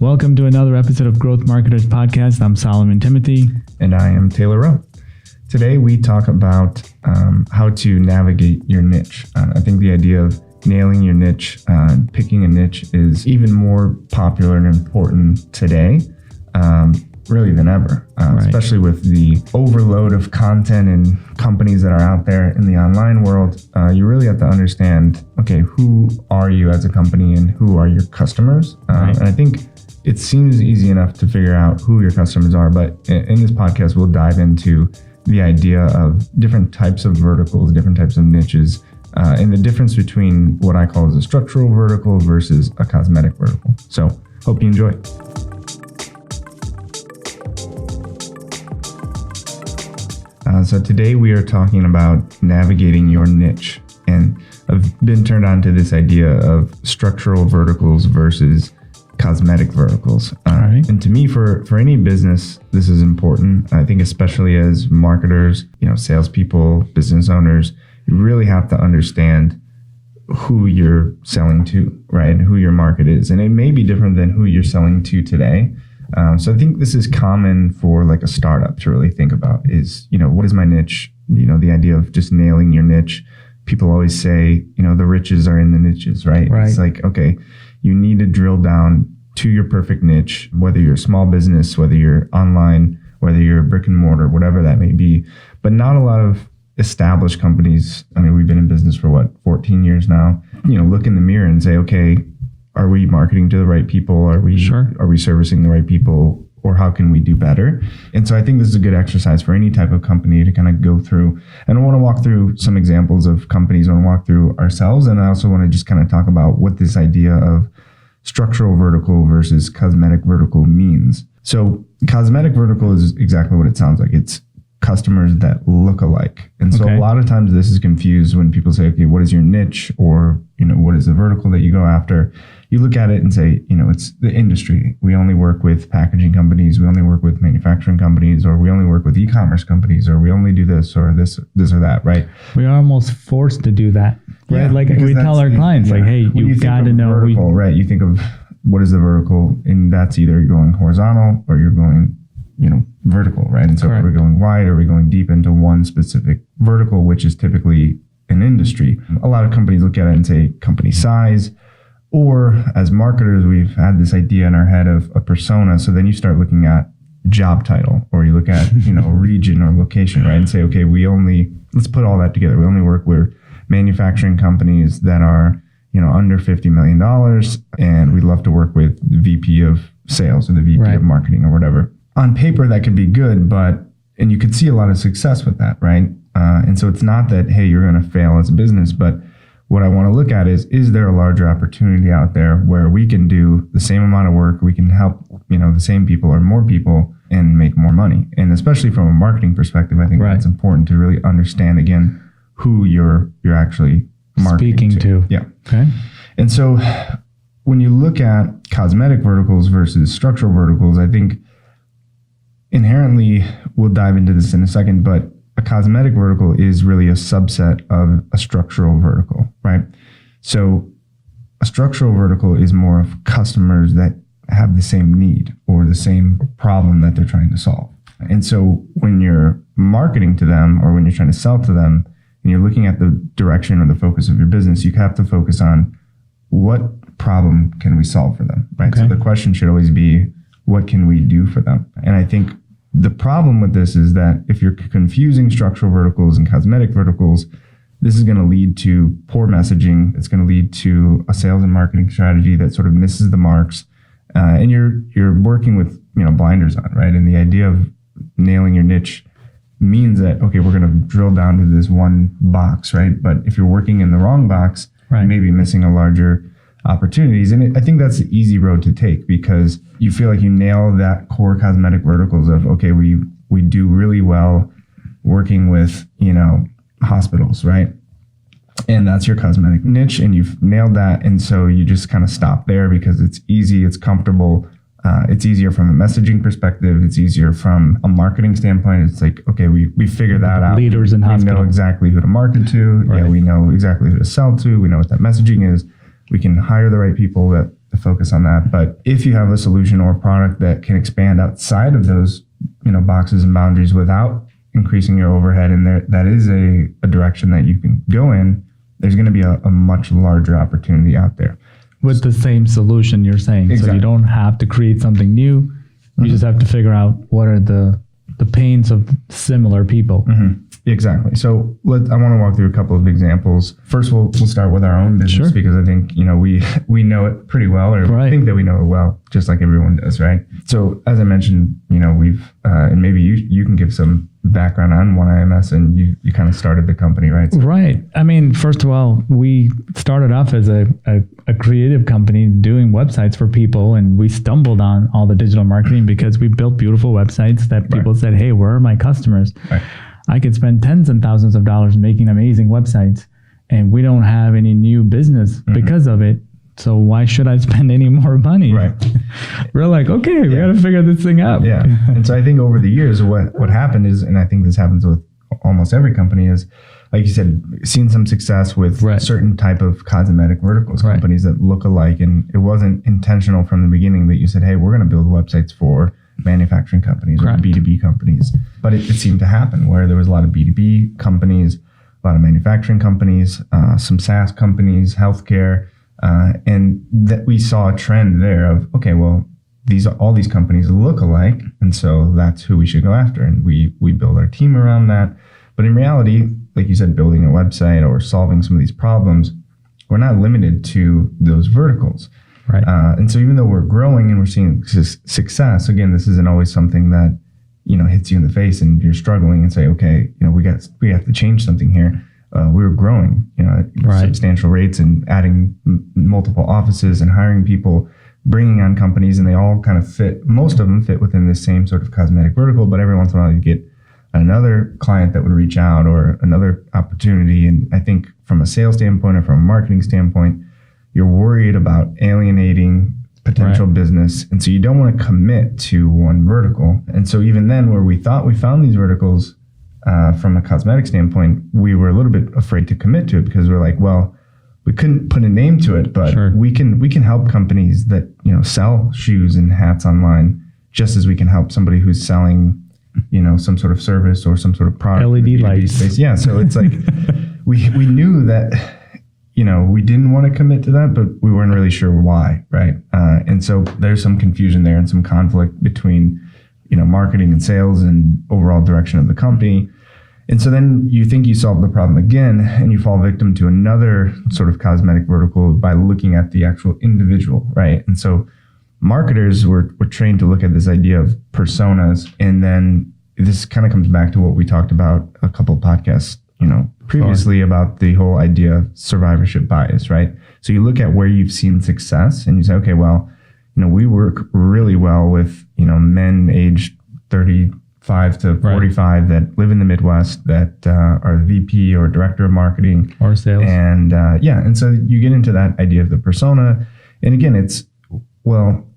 Welcome to another episode of Growth Marketers Podcast. I'm Solomon Timothy. And I am Taylor Rowe. Today we talk about how to navigate your niche. I think the idea of nailing your niche, picking a niche is even more popular and important today, really than ever, especially with the overload of content and companies that are out there in the online world. You really have to understand, okay, who are you as a company and who are your customers? And I think it seems easy enough to figure out who your customers are, but in this podcast, we'll dive into the idea of different types of verticals, different types of niches, and the difference between what I call as a structural vertical versus a cosmetic vertical. So hope you enjoy. So today we are talking about navigating your niche, and I've been turned on to this idea of structural verticals versus cosmetic verticals. And to me, for any business, this is important. I think especially as marketers, salespeople, business owners, you really have to understand who you're selling to, right? And who your market is. And it may be different than who you're selling to today. So I think this is common for like a startup to really think about is, what is my niche? The idea of just nailing your niche. People always say, the riches are in the niches, right? It's like, okay, you need to drill down to your perfect niche, whether you're a small business, whether you're online, whether you're a brick and mortar, whatever that may be. But not a lot of established companies. I mean, we've been in business for 14 years now, look in the mirror and say, okay, are we marketing to the right people? Are we servicing the right people? Or how can we do better? And so I think this is a good exercise for any type of company to kind of go through. And I want to walk through some examples of companies. I want to walk through ourselves. And I also want to just kind of talk about what this idea of structural vertical versus cosmetic vertical means. So cosmetic vertical is exactly what it sounds like. It's customers that look alike. And so a lot of times this is confused when people say, okay, what is your niche? Or, what is the vertical that you go after? You look at it and say, it's the industry. We only work with packaging companies. We only work with manufacturing companies, or we only work with e-commerce companies, or we only do this or this or that, right? We are almost forced to do that, right? Yeah, like we tell our clients, hey, you got to know. Vertical, right? You think of what is the vertical, and that's either you're going horizontal or you're going, vertical, right? And so are we going wide, or are we going deep into one specific vertical, which is typically an industry? A lot of companies look at it and say company size. Or as marketers, we've had this idea in our head of a persona. So then you start looking at job title, or you look at, region or location, right? And say, okay, let's put all that together. We only work with manufacturing companies that are, under $50 million. And we'd love to work with the VP of sales or the VP of marketing or whatever. On paper, that could be good, and you could see a lot of success with that, right? And so it's not that, hey, you're going to fail as a business, but what I want to look at is there a larger opportunity out there where we can do the same amount of work, we can help, the same people or more people and make more money? And especially from a marketing perspective, I think that's important to really understand, again, who you're actually marketing speaking to. Yeah. Okay. And so when you look at cosmetic verticals versus structural verticals, I think inherently, we'll dive into this in a second, but a cosmetic vertical is really a subset of a structural vertical, right? So a structural vertical is more of customers that have the same need or the same problem that they're trying to solve. And so when you're marketing to them, or when you're trying to sell to them, and you're looking at the direction or the focus of your business, you have to focus on what problem can we solve for them, right? So the question should always be, what can we do for them? And I think the problem with this is that if you're confusing structural verticals and cosmetic verticals, this is going to lead to poor messaging. It's going to lead to a sales and marketing strategy that sort of misses the marks. And you're working with, blinders on, right? And the idea of nailing your niche means that, okay, we're going to drill down to this one box, right? But if you're working in the wrong box, you may be missing a larger opportunities. And I think that's the easy road to take, because you feel like you nail that core cosmetic verticals of, okay, we do really well working with, hospitals, right? And that's your cosmetic niche, and you've nailed that. And so you just kind of stop there because it's easy, it's comfortable. It's easier from a messaging perspective. It's easier from a marketing standpoint. It's like, okay, we figure that out. Leaders in hospitals. We know exactly who to market to. Right. Yeah, we know exactly who to sell to. We know what that messaging is. We can hire the right people that to focus on that. But if you have a solution or a product that can expand outside of those, boxes and boundaries without increasing your overhead, and that is a direction that you can go in, there's going to be a much larger opportunity out there. With the same solution, you're saying. Exactly. So you don't have to create something new. You just have to figure out what are the pains of similar people. Mm-hmm. Exactly. So I want to walk through a couple of examples. First, we'll start with our own business because I think, we know it pretty well, or think that we know it well, just like everyone does, right? So as I mentioned, we've, and maybe you can give some background on OneIMS, and you kind of started the company, right? So, right. I mean, first of all, we started off as a creative company doing websites for people, and we stumbled on all the digital marketing because we built beautiful websites that people said, hey, where are my customers? Right. I could spend tens and thousands of dollars making amazing websites, and we don't have any new business because of it. So why should I spend any more money? Right. We're like, okay, we got to figure this thing out. Yeah. And so I think over the years, what happened is, and I think this happens with almost every company, is, like you said, seen some success with certain type of cosmetic verticals, companies that look alike. And it wasn't intentional from the beginning that you said, hey, we're going to build websites for manufacturing companies or B2B companies. But it seemed to happen where there was a lot of B2B companies, a lot of manufacturing companies, some SaaS companies, healthcare, and that we saw a trend there of, okay, well, all these companies look alike, and so that's who we should go after. And we build our team around that. But in reality, like you said, building a website or solving some of these problems, we're not limited to those verticals. Right. And so even though we're growing and we're seeing success, again, this isn't always something that, hits you in the face and you're struggling and say, okay, we have to change something here. We were growing, at substantial rates and adding multiple offices and hiring people, bringing on companies, and they all kind of most of them fit within this same sort of cosmetic vertical, but every once in a while you get another client that would reach out or another opportunity. And I think from a sales standpoint or from a marketing standpoint, you're worried about alienating potential business. And so you don't want to commit to one vertical. And so even then, where we thought we found these verticals from a cosmetic standpoint, we were a little bit afraid to commit to it because we're like, well, we couldn't put a name to it, but we can help companies that, sell shoes and hats online, just as we can help somebody who's selling, some sort of service or some sort of product. LED lights. Space. Yeah. So it's like, we knew that, we didn't want to commit to that, but we weren't really sure why. Right. And so there's some confusion there and some conflict between, marketing and sales and overall direction of the company. And so then you think you solve the problem again, and you fall victim to another sort of cosmetic vertical by looking at the actual individual, right? And so marketers were trained to look at this idea of personas, and then this kind of comes back to what we talked about a couple of podcasts, previously about the whole idea of survivorship bias, right? So you look at where you've seen success, and you say, okay, well, we work really well with, men aged 35 to 45 that live in the Midwest that are VP or director of marketing or sales. And and so you get into that idea of the persona. And again,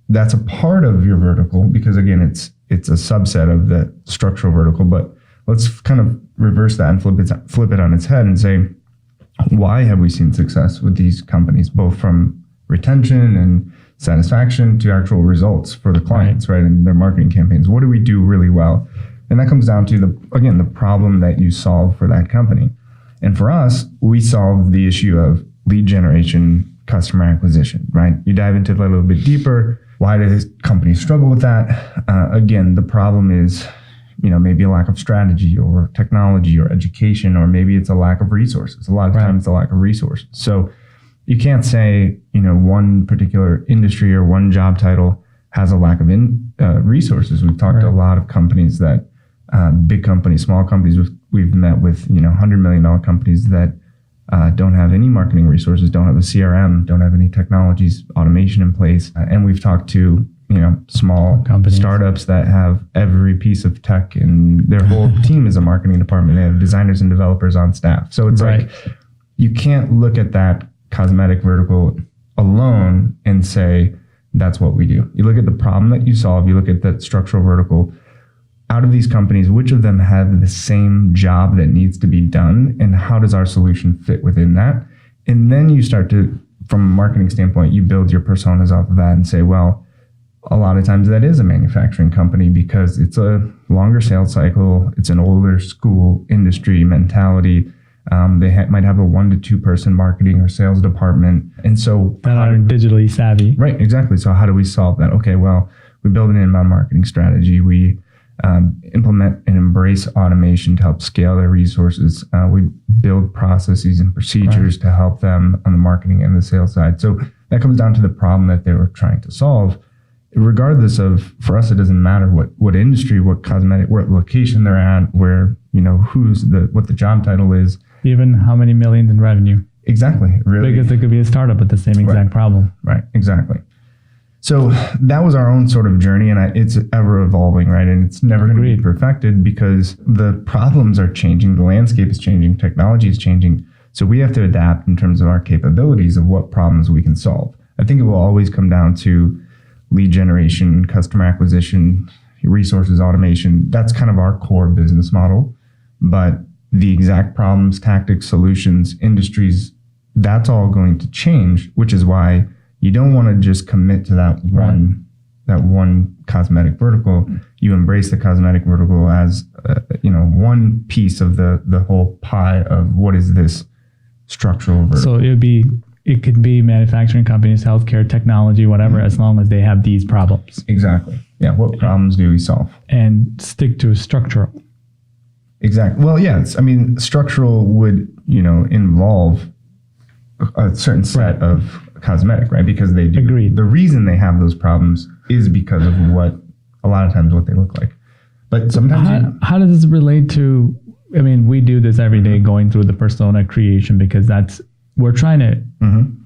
that's a part of your vertical because again, it's a subset of the structural vertical, but let's kind of reverse that and flip it on its head and say, why have we seen success with these companies, both from retention and satisfaction to actual results for the clients, right? And their marketing campaigns. What do we do really well? And that comes down to the problem that you solve for that company. And for us, we solve the issue of lead generation, customer acquisition, right? You dive into it a little bit deeper. Why do companies struggle with that? Again, the problem is, maybe a lack of strategy or technology or education, or maybe it's a lack of resources. A lot of times it's a lack of resources. So you can't say, one particular industry or one job title has a lack of resources. We've talked to a lot of companies that, big companies, small companies, we've met with, $100 million companies that don't have any marketing resources, don't have a CRM, don't have any technologies, automation in place. And we've talked to, small companies, startups that have every piece of tech and their whole team is a marketing department. They have designers and developers on staff. So it's like, you can't look at that cosmetic vertical alone and say, that's what we do. You look at the problem that you solve, you look at that structural vertical. Out of these companies, which of them have the same job that needs to be done, and how does our solution fit within that? And then you start to from a marketing standpoint, you build your personas off of that and say, well, a lot of times that is a manufacturing company because it's a longer sales cycle. It's an older school industry mentality. They might have a 1 to 2 person marketing or sales department. And so that are digitally savvy. Right, exactly. So how do we solve that? Okay, well, we build an inbound marketing strategy. We implement and embrace automation to help scale their resources. We build processes and procedures to help them on the marketing and the sales side. So that comes down to the problem that they were trying to solve. Regardless of, for us, it doesn't matter what industry, what cosmetic, what location they're at, where, what the job title is. Even how many millions in revenue. Exactly. Really. Because it could be a startup with the same exact problem. Right. Exactly. So that was our own sort of journey, and it's ever evolving, right? And it's never going to be perfected because the problems are changing, the landscape is changing, technology is changing. So we have to adapt in terms of our capabilities of what problems we can solve. I think it will always come down to lead generation, customer acquisition, resources automation. That's kind of our core business model. But the exact problems, tactics, solutions, industries, that's all going to change, which is why you don't want to just commit to that one cosmetic vertical. You embrace the cosmetic vertical as one piece of the whole pie of what is this structural vertical. So it could be manufacturing companies, healthcare, technology, whatever, as long as they have these problems. Exactly. Yeah. What problems do we solve? And stick to structural. Exactly. Well, yes. I mean, structural would, involve a certain set of cosmetic, right? Because they do. Agreed. The reason they have those problems is because of a lot of times what they look like. But sometimes how does this relate to, we do this every day going through the persona creation because we're trying to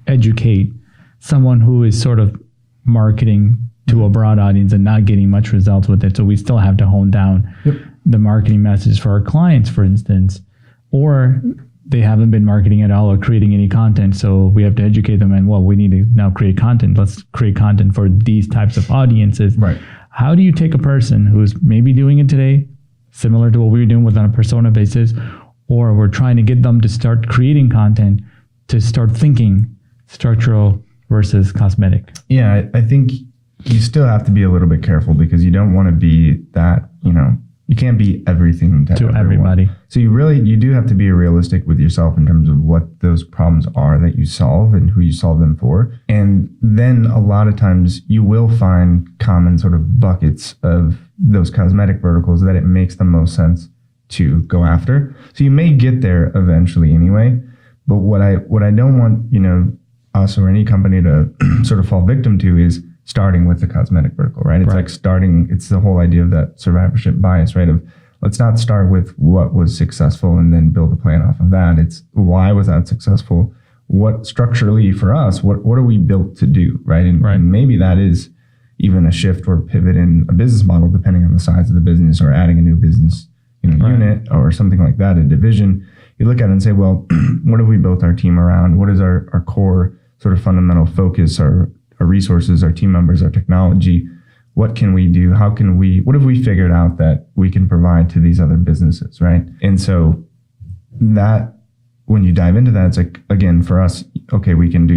educate someone who is sort of marketing to a broad audience and not getting much results with it. So we still have to hone down the marketing message for our clients, for instance, or they haven't been marketing at all or creating any content. So we have to educate them and, we need to now create content. Let's create content for these types of audiences. Right. How do you take a person who's maybe doing it today, similar to what we were doing on a persona basis, or we're trying to get them to start creating content to start thinking structural versus cosmetic? Yeah, I think you still have to be a little bit careful because you don't want to be that, you can't be everything to everybody. So you do have to be realistic with yourself in terms of what those problems are that you solve and who you solve them for. And then a lot of times you will find common sort of buckets of those cosmetic verticals that it makes the most sense to go after. So you may get there eventually anyway. But what I don't want, us or any company to sort of fall victim to is starting with the cosmetic vertical, right? It's it's the whole idea of that survivorship bias, right? Of let's not start with what was successful and then build a plan off of that. It's why was that successful? What structurally for us, what are we built to do, right? And maybe that is even a shift or pivot in a business model, depending on the size of the business or adding a new business, unit or something like that, a division. You look at it and say, well, what have we built our team around? What is our core sort of fundamental focus, our resources, our team members, our technology? What can we do? What have we figured out that we can provide to these other businesses, right? And so that, when you dive into that, it's like, again, for us, okay, we can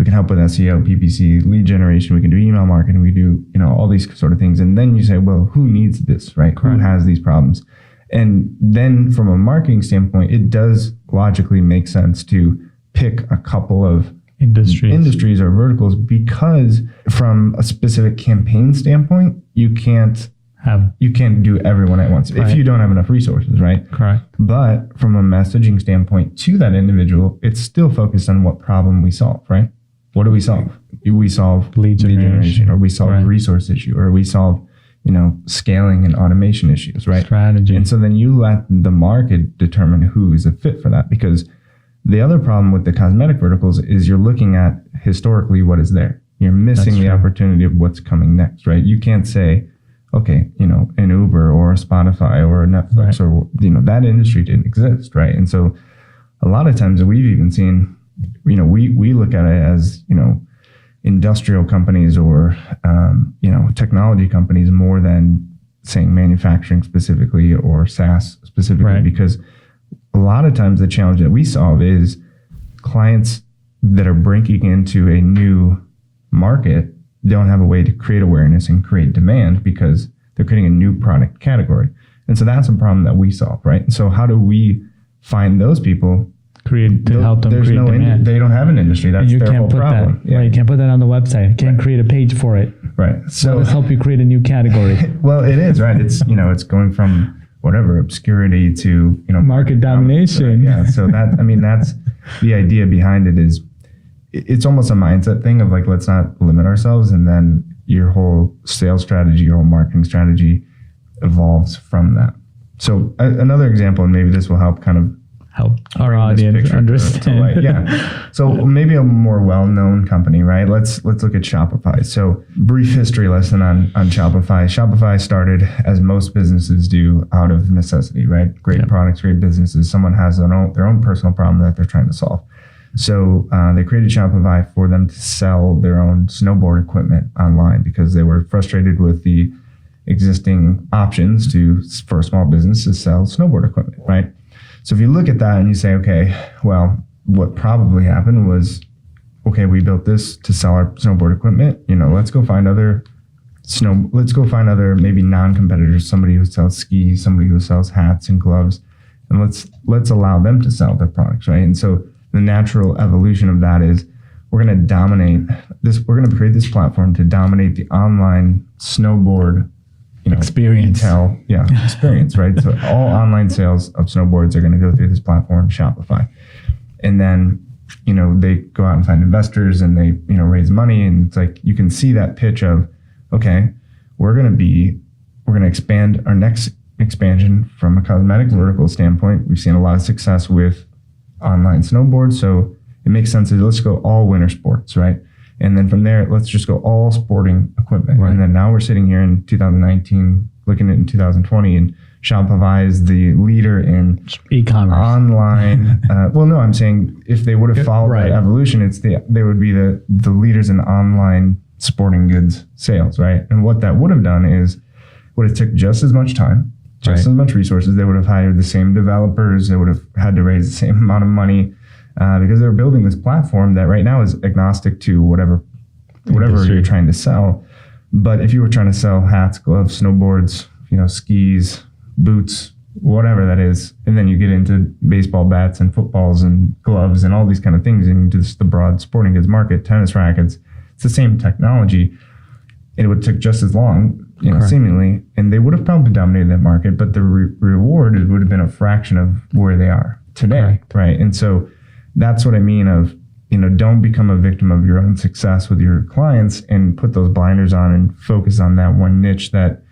help with SEO, PPC, lead generation, we can do email marketing, we do, all these sort of things. And then you say, well, who needs this, right? Correct. Who has these problems? And then from a marketing standpoint, it does logically make sense to pick a couple of industries or verticals, because from a specific campaign standpoint, you can't do everyone at once if you don't have enough resources, right? Correct. But from a messaging standpoint to that individual, it's still focused on what problem we solve, right? What do we solve? We solve lead generation, or we solve a resource issue, or we solve scaling and automation issues, right? Strategy. And so then you let the market determine who is a fit for that, because the other problem with the cosmetic verticals is you're looking at historically what is there. You're missing the opportunity of what's coming next, right? You can't say, okay, an Uber or a Spotify or a Netflix or, that industry didn't exist, right? And so a lot of times we've even seen, we look at it as, industrial companies or, technology companies more than saying manufacturing specifically or SaaS specifically, because a lot of times the challenge that we solve is clients that are breaking into a new market don't have a way to create awareness and create demand because they're creating a new product category. And so that's a problem that we solve, right? And so how do we find those people? Help them There's create demand. they don't have an industry. That's their whole problem. Right, you can't put that on the website. You can't create a page for it. Right. So let's help you create a new category. Well, it is, right? It's, it's going from whatever obscurity to, market domination. Right? Yeah. So that's the idea behind it is it's almost a mindset thing of like, let's not limit ourselves. And then your whole sales strategy, your whole marketing strategy evolves from that. So another example, and maybe this will help our audience understand. Yeah. So maybe a more well-known company, right? Let's look at Shopify. So brief history lesson on Shopify. Shopify started, as most businesses do, out of necessity, right? Great products, great businesses. Someone has their own personal problem that they're trying to solve. So they created Shopify for them to sell their own snowboard equipment online because they were frustrated with the existing options for a small business to sell snowboard equipment, right? So if you look at that and you say, okay, well, what probably happened was, okay, we built this to sell our snowboard equipment. Let's go find other maybe non-competitors, somebody who sells skis, somebody who sells hats and gloves, and let's allow them to sell their products, right? And so the natural evolution of that is we're going to dominate this. We're going to create this platform to dominate the online snowboard experience. Experience, right? So all online sales of snowboards are going to go through this platform, Shopify. And then, they go out and find investors and they, raise money. And it's like, you can see that pitch of, okay, we're going to expand our next expansion from a cosmetic vertical standpoint. We've seen a lot of success with online snowboards. So it makes sense to let's go all winter sports, right? And then from there, let's just go all sporting equipment. Right. And then now we're sitting here in 2019, looking at in 2020, and Shopify is the leader in e-commerce, online. I'm saying if they would have followed that evolution, they would be the leaders in online sporting goods sales, right? And what that would have done is would have took just as much time, just as much resources. They would have hired the same developers. They would have had to raise the same amount of money. Because they're building this platform that right now is agnostic to whatever you're trying to sell. But if you were trying to sell hats, gloves, snowboards, skis, boots, whatever that is, and then you get into baseball bats and footballs and gloves and all these kind of things into the broad sporting goods market, tennis rackets, it's the same technology. It would take just as long, seemingly, and they would have probably dominated that market, but the reward would have been a fraction of where they are today, right? And so that's what I mean of, don't become a victim of your own success with your clients and put those blinders on and focus on that one niche that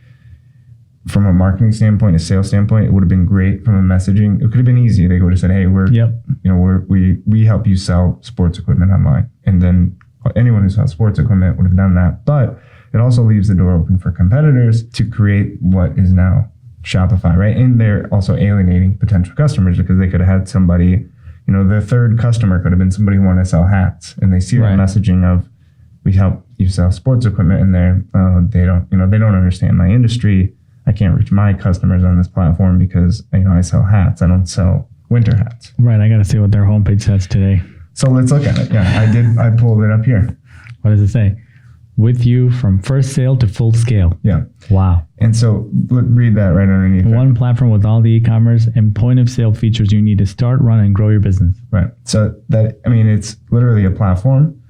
from a marketing standpoint, a sales standpoint, it would have been great from a messaging. It could have been easy. They would have said, hey, we help you sell sports equipment online. And then anyone who sells sports equipment would have done that. But it also leaves the door open for competitors to create what is now Shopify, right? And they're also alienating potential customers because they could have had somebody, the third customer could have been somebody who wanted to sell hats, and they see the messaging of, we help you sell sports equipment, and they don't understand my industry. I can't reach my customers on this platform because I sell hats. I don't sell winter hats. Right. I got to see what their homepage says today. So let's look at it. Yeah, I pulled it up here. What does it say? With you from first sale to full scale. Yeah. Wow. And so read that right underneath. One platform with all the e-commerce and point of sale features you need to start, run, and grow your business. Right. So it's literally a platform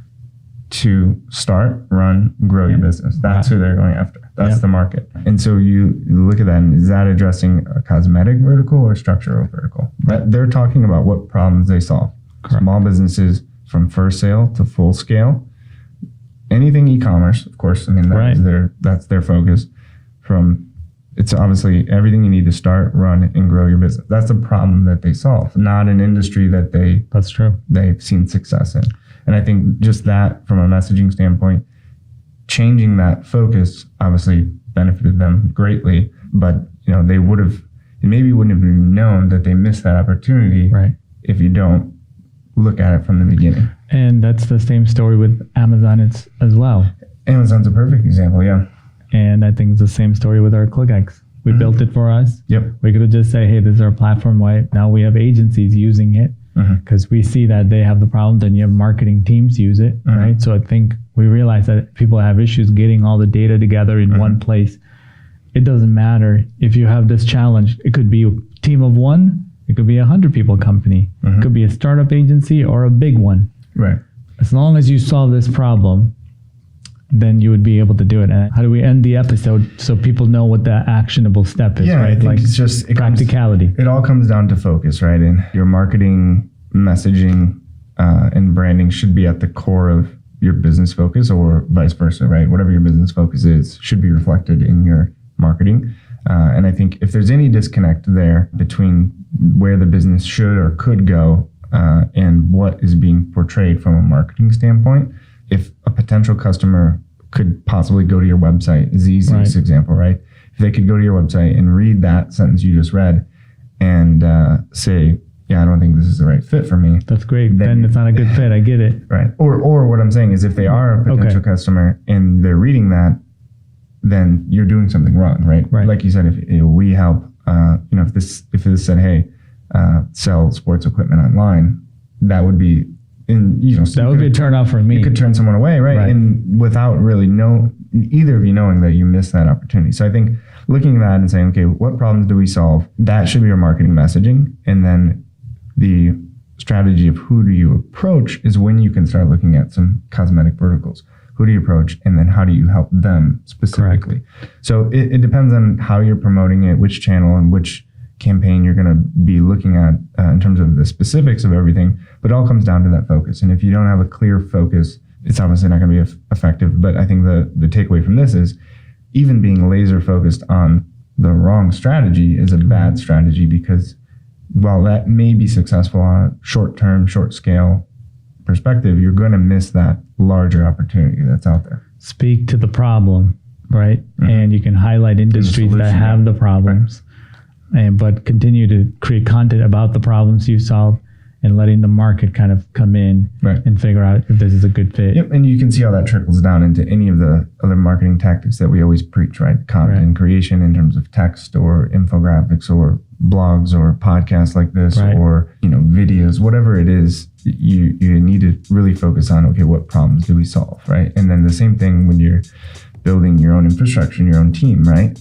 to start, run, grow your business. That's who they're going after. That's the market. And so you look at that, and is that addressing a cosmetic vertical or structural vertical? Right. They're talking about what problems they solve. Correct. Small businesses from first sale to full scale. Anything e-commerce, of course. That's their focus. It's obviously everything you need to start, run, and grow your business. That's a problem that they solve, not an industry that That's true. They've seen success in. And I think just that, from a messaging standpoint, changing that focus obviously benefited them greatly. But they wouldn't have even known that they missed that opportunity if you don't look at it from the beginning. And that's the same story with Amazon as well. Amazon's a perfect example, yeah. And I think it's the same story with our ClickX. We built it for us. Yep. We could have just said, hey, this is our platform. Now we have agencies using it. because we see that they have the problem, then you have marketing teams use it, right? So I think we realize that people have issues getting all the data together in one place. It doesn't matter if you have this challenge. It could be a team of one, it could be 100 people company, it could be a startup agency or a big one. Right. As long as you solve this problem, then you would be able to do it. And how do we end the episode so people know what the actionable step is, right? I think it's just practicality. It all comes down to focus, right? And your marketing, messaging, and branding should be at the core of your business focus, or vice versa, right? Whatever your business focus is should be reflected in your marketing. And I think if there's any disconnect there between where the business should or could go and what is being portrayed from a marketing standpoint, if a potential customer could possibly go to your website, is the easiest example, right? If they could go to your website and read that sentence you just read and say, yeah, I don't think this is the right fit for me. That's great. Then it's not a good fit. I get it. Right. Or what I'm saying is if they are a potential customer and they're reading that, then you're doing something wrong, right? Like you said, if we help, if this said, hey, sell sports equipment online, that would be that would be a turn off for me. You could turn someone away, right? And without really either of you knowing that you missed that opportunity. So I think looking at that and saying, okay, what problems do we solve? That should be your marketing messaging. And then the strategy of who do you approach is when you can start looking at some cosmetic verticals. Who do you approach? And then how do you help them specifically? Correct. So it depends on how you're promoting it, which channel and which campaign you're going to be looking at in terms of the specifics of everything, but it all comes down to that focus. And if you don't have a clear focus, it's obviously not going to be effective. But I think the takeaway from this is even being laser focused on the wrong strategy is a bad strategy, because while that may be successful on a short-term, short-scale perspective, you're going to miss that larger opportunity that's out there. Speak to the problem, right? And you can highlight industries that have the problems. But continue to create content about the problems you solve and letting the market kind of come in and figure out if this is a good fit. Yep, and you can see how that trickles down into any of the other marketing tactics that we always preach, right? Content creation in terms of text or infographics or blogs or podcasts like this or videos, whatever it is, you need to really focus on, okay, what problems do we solve, right? And then the same thing when you're building your own infrastructure and your own team, right?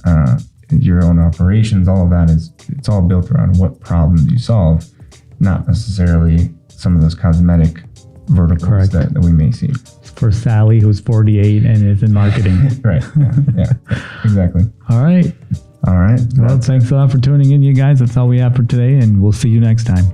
Your own operations, all of that it's all built around what problem do you solve, not necessarily some of those cosmetic verticals that we may see. For Sally, who's 48 and is in marketing. Right. Yeah, exactly. All right. Well, thanks a lot for tuning in, you guys. That's all we have for today, and we'll see you next time.